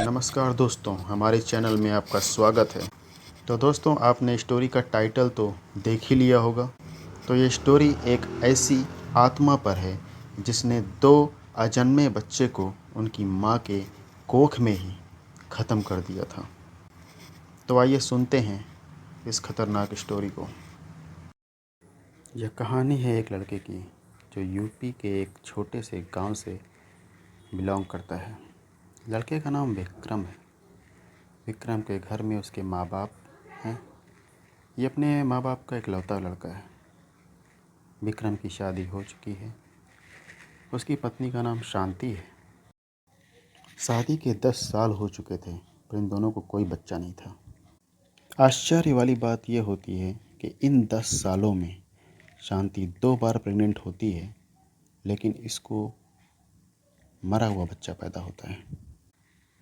नमस्कार दोस्तों, हमारे चैनल में आपका स्वागत है। तो दोस्तों, आपने स्टोरी का टाइटल तो देख ही लिया होगा। तो ये स्टोरी एक ऐसी आत्मा पर है जिसने 2 अजन्मे बच्चे को उनकी माँ के कोख में ही ख़त्म कर दिया था। तो आइए सुनते हैं इस खतरनाक स्टोरी को। यह कहानी है एक लड़के की जो यूपी के एक छोटे से गांव से बिलोंग करता है। लड़के का नाम विक्रम है। विक्रम के घर में उसके माँ बाप हैं। ये अपने माँ बाप का इकलौता लड़का है। विक्रम की शादी हो चुकी है। उसकी पत्नी का नाम शांति है। शादी के 10 साल हो चुके थे, पर इन दोनों को कोई बच्चा नहीं था। आश्चर्य वाली बात यह होती है कि इन 10 सालों में शांति 2 बार प्रेग्नेंट होती है, लेकिन इसको मरा हुआ बच्चा पैदा होता है।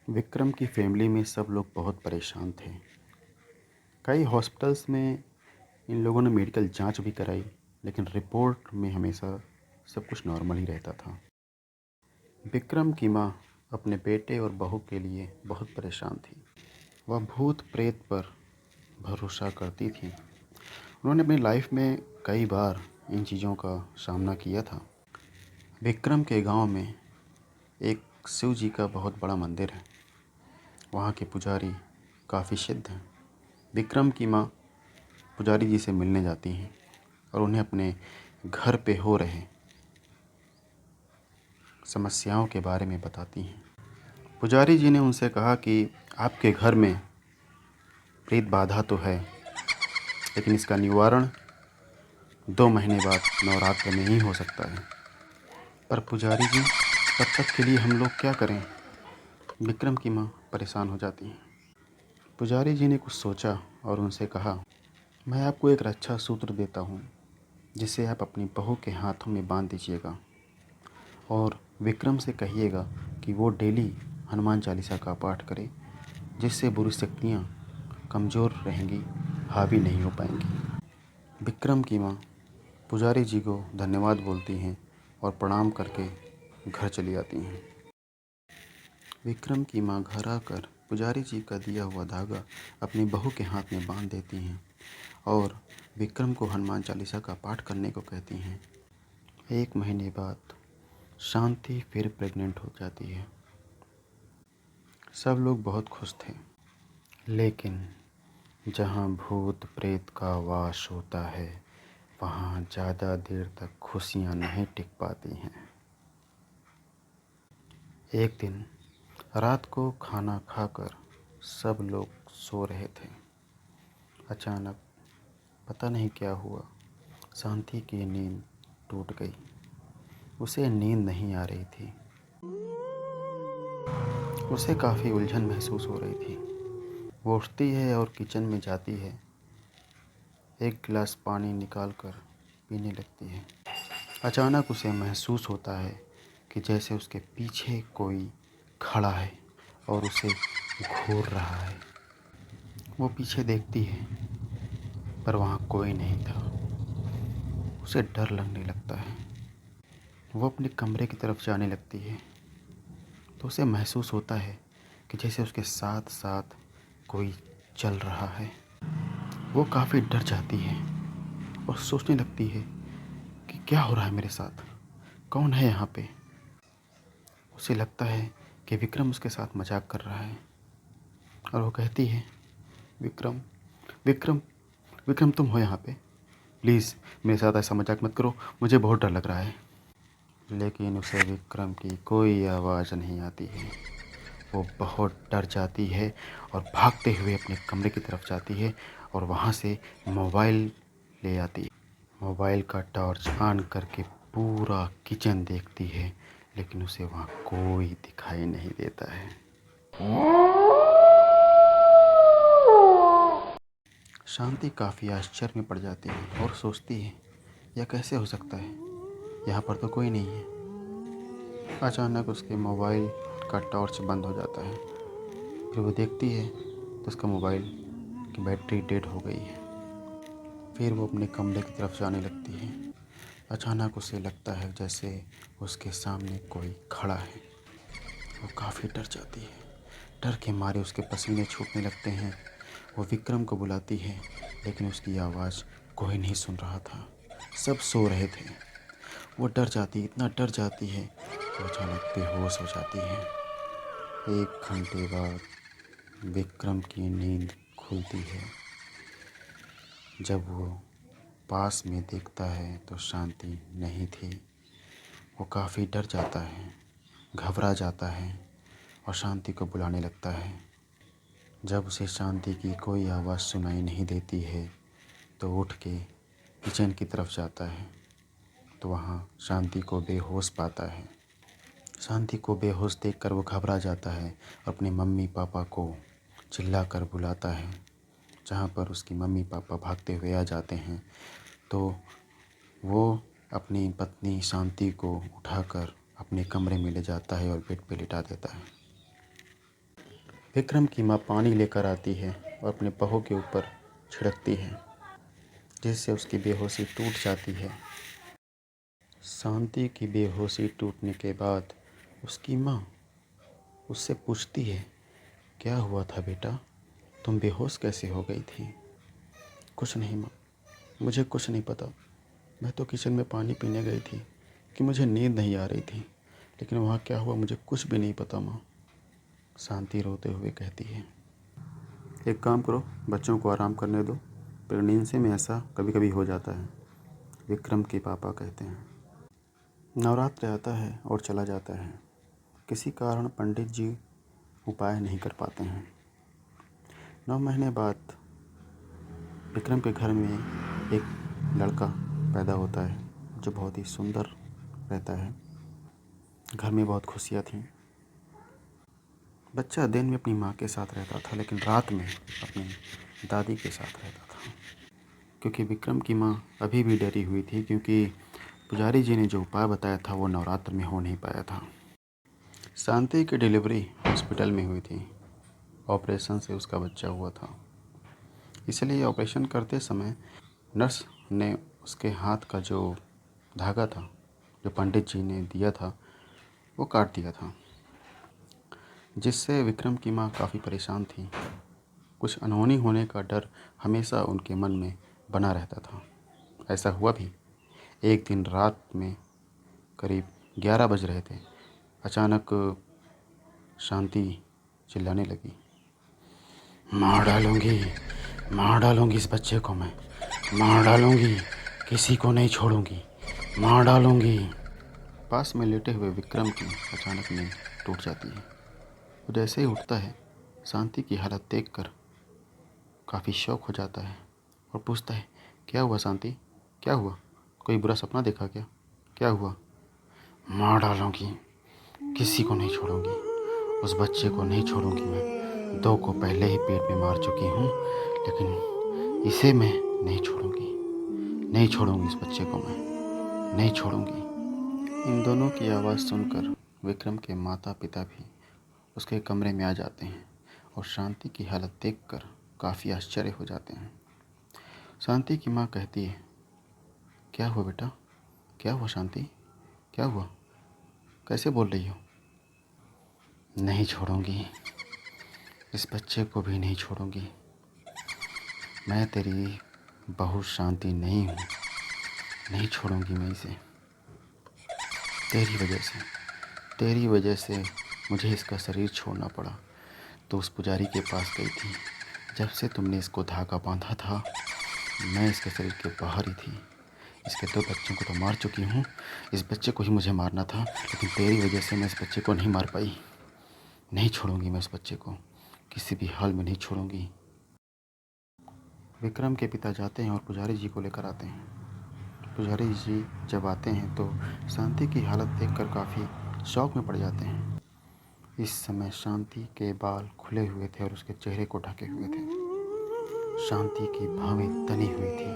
विक्रम की फैमिली में सब लोग बहुत परेशान थे। कई हॉस्पिटल्स में इन लोगों ने मेडिकल जांच भी कराई, लेकिन रिपोर्ट में हमेशा सब कुछ नॉर्मल ही रहता था। विक्रम की माँ अपने बेटे और बहू के लिए बहुत परेशान थी। वह भूत प्रेत पर भरोसा करती थी। उन्होंने अपनी लाइफ में कई बार इन चीज़ों का सामना किया था। विक्रम के गांव में एक शिव जी का बहुत बड़ा मंदिर है। वहाँ के पुजारी काफ़ी सिद्ध हैं। विक्रम की माँ पुजारी जी से मिलने जाती हैं और उन्हें अपने घर पे हो रहे समस्याओं के बारे में बताती हैं। पुजारी जी ने उनसे कहा कि आपके घर में प्रेत बाधा तो है, लेकिन इसका निवारण 2 महीने बाद नवरात्र में ही हो सकता है। पर पुजारी जी, तब तक के लिए हम लोग क्या करें? विक्रम की माँ परेशान हो जाती हैं। पुजारी जी ने कुछ सोचा और उनसे कहा, मैं आपको एक रक्षा सूत्र देता हूँ, जिसे आप अपनी बहू के हाथों में बांध दीजिएगा और विक्रम से कहिएगा कि वो डेली हनुमान चालीसा का पाठ करे, जिससे बुरी शक्तियाँ कमज़ोर रहेंगी, हावी नहीं हो पाएंगी। विक्रम की माँ पुजारी जी को धन्यवाद बोलती हैं और प्रणाम करके घर चली आती हैं। विक्रम की माँ घर आकर पुजारी जी का दिया हुआ धागा अपनी बहू के हाथ में बांध देती हैं और विक्रम को हनुमान चालीसा का पाठ करने को कहती हैं। 1 महीने बाद शांति फिर प्रेग्नेंट हो जाती है। सब लोग बहुत खुश थे, लेकिन जहाँ भूत प्रेत का वास होता है, वहाँ ज़्यादा देर तक खुशियाँ नहीं टिक पाती हैं। एक दिन रात को खाना खाकर सब लोग सो रहे थे। अचानक पता नहीं क्या हुआ, शांति की नींद टूट गई। उसे नींद नहीं आ रही थी। उसे काफ़ी उलझन महसूस हो रही थी। वो उठती है और किचन में जाती है। एक गिलास पानी निकालकर पीने लगती है। अचानक उसे महसूस होता है कि जैसे उसके पीछे कोई खड़ा है और उसे घूर रहा है। वो पीछे देखती है, पर वहाँ कोई नहीं था। उसे डर लगने लगता है। वो अपने कमरे की तरफ जाने लगती है, तो उसे महसूस होता है कि जैसे उसके साथ साथ कोई चल रहा है। वो काफ़ी डर जाती है और सोचने लगती है कि क्या हो रहा है मेरे साथ, कौन है यहाँ पे। उसे लगता है कि विक्रम उसके साथ मजाक कर रहा है और वो कहती है, विक्रम विक्रम विक्रम, तुम हो यहाँ पे? प्लीज़ मेरे साथ ऐसा मजाक मत करो, मुझे बहुत डर लग रहा है। लेकिन उसे विक्रम की कोई आवाज़ नहीं आती है। वो बहुत डर जाती है और भागते हुए अपने कमरे की तरफ जाती है और वहाँ से मोबाइल ले आती है। मोबाइल का टॉर्च ऑन करके पूरा किचन देखती है, लेकिन उसे वहाँ कोई दिखाई नहीं देता है। शांति काफ़ी आश्चर्य में पड़ जाती है और सोचती है, यह कैसे हो सकता है, यहाँ पर तो कोई नहीं है। अचानक उसके मोबाइल का टॉर्च बंद हो जाता है। फिर वो देखती है तो उसका मोबाइल की बैटरी डेड हो गई है। फिर वो अपने कमरे की तरफ जाने लगती है। अचानक उसे लगता है जैसे उसके सामने कोई खड़ा है। वो काफ़ी डर जाती है। डर के मारे उसके पसीने छूटने लगते हैं। वो विक्रम को बुलाती है, लेकिन उसकी आवाज़ कोई नहीं सुन रहा था। सब सो रहे थे। वो डर जाती, इतना डर जाती है कि अचानक बेहोश हो जाती है। 1 घंटे बाद विक्रम की नींद खुलती है। जब वो पास में देखता है तो शांति नहीं थी। वो काफ़ी डर जाता है, घबरा जाता है और शांति को बुलाने लगता है। जब उसे शांति की कोई आवाज़ सुनाई नहीं देती है तो उठ के किचन की तरफ जाता है, तो वहाँ शांति को बेहोश पाता है। शांति को बेहोश देखकर वो घबरा जाता है और अपने मम्मी पापा को चिल्लाकर बुलाता है, जहाँ पर उसकी मम्मी पापा भागते हुए आ जाते हैं। तो वो अपनी पत्नी शांति को उठाकर अपने कमरे में ले जाता है और बेड पे लिटा देता है। विक्रम की माँ पानी लेकर आती है और अपने बहू के ऊपर छिड़कती है, जिससे उसकी बेहोशी टूट जाती है। शांति की बेहोशी टूटने के बाद उसकी माँ उससे पूछती है, क्या हुआ था बेटा, तुम बेहोश कैसे हो गई थी? कुछ नहीं माँ, मुझे कुछ नहीं पता। मैं तो किचन में पानी पीने गई थी कि मुझे नींद नहीं आ रही थी, लेकिन वहाँ क्या हुआ मुझे कुछ भी नहीं पता माँ। शांति रोते हुए कहती है। एक काम करो, बच्चों को आराम करने दो, प्रेगनेंसी में ऐसा कभी कभी हो जाता है, विक्रम के पापा कहते हैं। नवरात्र आता है और चला जाता है। किसी कारण पंडित जी उपाय नहीं कर पाते हैं। 9 महीने बाद विक्रम के घर में एक लड़का पैदा होता है, जो बहुत ही सुंदर रहता है। घर में बहुत खुशियाँ थीं। बच्चा दिन में अपनी माँ के साथ रहता था, लेकिन रात में अपनी दादी के साथ रहता था, क्योंकि विक्रम की माँ अभी भी डरी हुई थी, क्योंकि पुजारी जी ने जो उपाय बताया था वो नवरात्र में हो नहीं पाया था। शांति की डिलीवरी हॉस्पिटल में हुई थी। ऑपरेशन से उसका बच्चा हुआ था, इसलिए ऑपरेशन करते समय नर्स ने उसके हाथ का जो धागा था, जो पंडित जी ने दिया था, वो काट दिया था, जिससे विक्रम की माँ काफ़ी परेशान थी। कुछ अनहोनी होने का डर हमेशा उनके मन में बना रहता था। ऐसा हुआ भी। एक दिन रात में करीब 11 बज रहे थे। अचानक शांति चिल्लाने लगी, मार डालूंगी इस बच्चे को, मैं मार डालूंगी, किसी को नहीं छोड़ूंगी, मार डालूंगी। पास में लेटे हुए विक्रम की अचानक नींद टूट जाती है। वो जैसे ही उठता है, शांति की हालत देखकर काफ़ी शौक हो जाता है और पूछता है, क्या हुआ शांति, क्या हुआ, कोई बुरा सपना देखा क्या, क्या हुआ? मार डालूंगी, किसी को नहीं छोड़ूंगी, उस बच्चे को नहीं छोड़ूंगी। मैं 2 को पहले ही पेट में मार चुकी हूँ, लेकिन इसे मैं नहीं छोड़ूंगी, नहीं छोड़ूंगी, इस बच्चे को मैं नहीं छोड़ूंगी। इन दोनों की आवाज़ सुनकर विक्रम के माता पिता भी उसके कमरे में आ जाते हैं और शांति की हालत देखकर काफ़ी आश्चर्य हो जाते हैं। शांति की माँ कहती है, क्या हुआ बेटा, क्या हुआ शांति, क्या हुआ, कैसे बोल रही हो? नहीं छोड़ूंगी, इस बच्चे को भी नहीं छोड़ूंगी। मैं तेरी बहू शांति नहीं हूँ, नहीं छोड़ूंगी मैं इसे। तेरी वजह से मुझे इसका शरीर छोड़ना पड़ा, तो उस पुजारी के पास गई थी। जब से तुमने इसको धागा बांधा था, मैं इसके शरीर के बाहर ही थी। इसके 2 बच्चों को तो मार चुकी हूँ, इस बच्चे को ही मुझे मारना था, लेकिन तेरी वजह से मैं इस बच्चे को नहीं मार पाई। नहीं छोड़ूंगी मैं इस बच्चे को, किसी भी हाल में नहीं छोड़ूंगी। विक्रम के पिता जाते हैं और पुजारी जी को लेकर आते हैं। पुजारी जी जब आते हैं तो शांति की हालत देखकर काफ़ी शौक में पड़ जाते हैं। इस समय शांति के बाल खुले हुए थे और उसके चेहरे को ढके हुए थे। शांति की भौहें तनी हुई थी,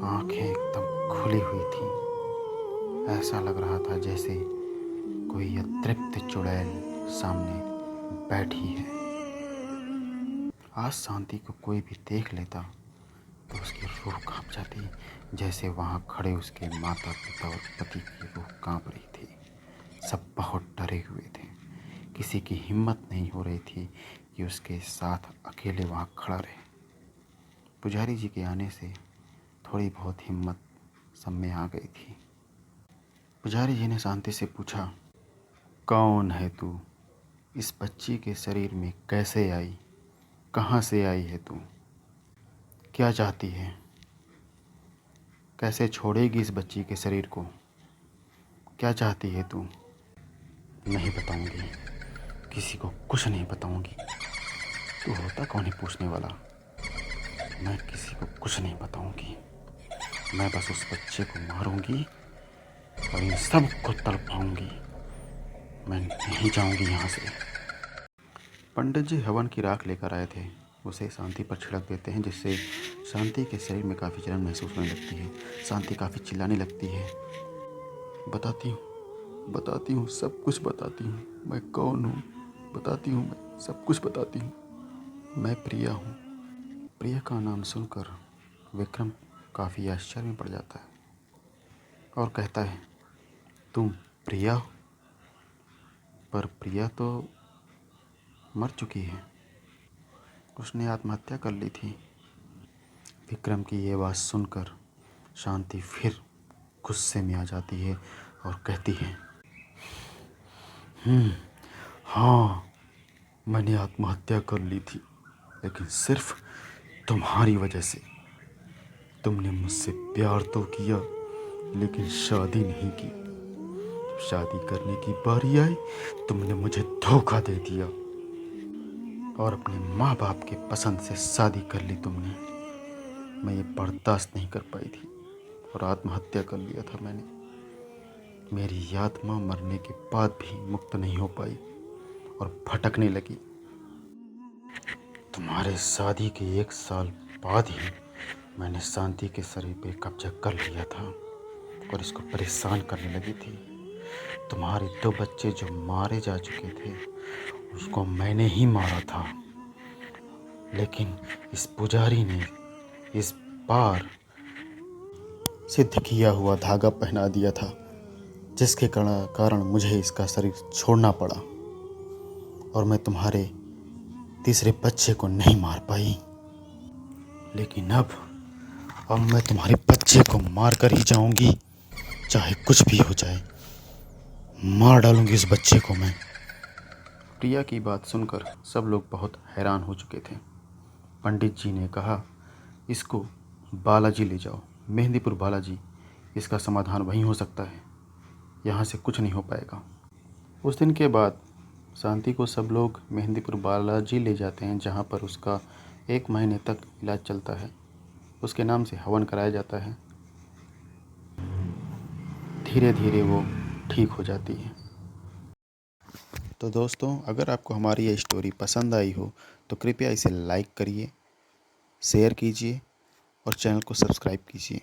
आंखें एकदम खुली हुई थी। ऐसा लग रहा था जैसे कोई अतृप्त चुड़ैल सामने बैठी है। आज शांति को कोई भी देख लेता तो उसकी रूह कांप जाती, जैसे वहाँ खड़े उसके माता पिता और पति की रूह कांप रही थी। सब बहुत डरे हुए थे। किसी की हिम्मत नहीं हो रही थी कि उसके साथ अकेले वहाँ खड़ा रहे। पुजारी जी के आने से थोड़ी बहुत हिम्मत सब में आ गई थी। पुजारी जी ने शांति से पूछा, कौन है तू? इस बच्ची के शरीर में कैसे आई? कहाँ से आई है तू? क्या चाहती है? कैसे छोड़ेगी इस बच्ची के शरीर को? क्या चाहती है तू? नहीं बताऊंगी, किसी को कुछ नहीं बताऊंगी। तू होता कौन है पूछने वाला? मैं किसी को कुछ नहीं बताऊंगी। मैं बस उस बच्चे को मारूंगी और इन सब को तड़पाऊंगी। मैं नहीं जाऊंगी यहाँ से। पंडित जी हवन की राख लेकर आए थे। उसे शांति पर छिड़क देते हैं, जिससे शांति के शरीर में काफ़ी जलन महसूस होने लगती है। शांति काफ़ी चिल्लाने लगती है, बताती हूँ, सब कुछ बताती हूँ। मैं कौन हूँ बताती हूँ, मैं सब कुछ बताती हूँ। मैं प्रिया हूँ। प्रिया का नाम सुनकर विक्रम काफ़ी आश्चर्य में पड़ जाता है और कहता है, तुम प्रिया हो? पर प्रिया तो मर चुकी है, उसने आत्महत्या कर ली थी। विक्रम की ये बात सुनकर शांति फिर गुस्से में आ जाती है और कहती है, हाँ, मैंने आत्महत्या कर ली थी, लेकिन सिर्फ तुम्हारी वजह से। तुमने मुझसे प्यार तो किया, लेकिन शादी नहीं की। शादी करने की बारी आई, तुमने मुझे धोखा दे दिया और अपने माँ बाप के पसंद से शादी कर ली तुमने। मैं ये बर्दाश्त नहीं कर पाई थी और आत्महत्या कर लिया था मैंने। मेरी आत्मा मरने के बाद भी मुक्त नहीं हो पाई और भटकने लगी। तुम्हारे शादी के 1 साल बाद ही मैंने शांति के शरीर पे कब्जा कर लिया था और इसको परेशान करने लगी थी। तुम्हारे 2 बच्चे जो मारे जा चुके थे, उसको मैंने ही मारा था, लेकिन इस पुजारी ने इस बार सिद्ध किया हुआ धागा पहना दिया था, जिसके कारण मुझे इसका शरीर छोड़ना पड़ा और मैं तुम्हारे तीसरे बच्चे को नहीं मार पाई। लेकिन अब मैं तुम्हारे बच्चे को मार कर ही जाऊंगी, चाहे कुछ भी हो जाए। मार डालूंगी इस बच्चे को मैं। प्रिया की बात सुनकर सब लोग बहुत हैरान हो चुके थे। पंडित जी ने कहा, इसको बालाजी ले जाओ, मेहंदीपुर बालाजी। इसका समाधान वहीं हो सकता है, यहाँ से कुछ नहीं हो पाएगा। उस दिन के बाद शांति को सब लोग मेहंदीपुर बालाजी ले जाते हैं, जहाँ पर उसका 1 महीने तक इलाज चलता है। उसके नाम से हवन कराया जाता है। धीरे धीरे वो ठीक हो जाती है। तो दोस्तों, अगर आपको हमारी ये स्टोरी पसंद आई हो तो कृपया इसे लाइक करिए, शेयर कीजिए और चैनल को सब्सक्राइब कीजिए।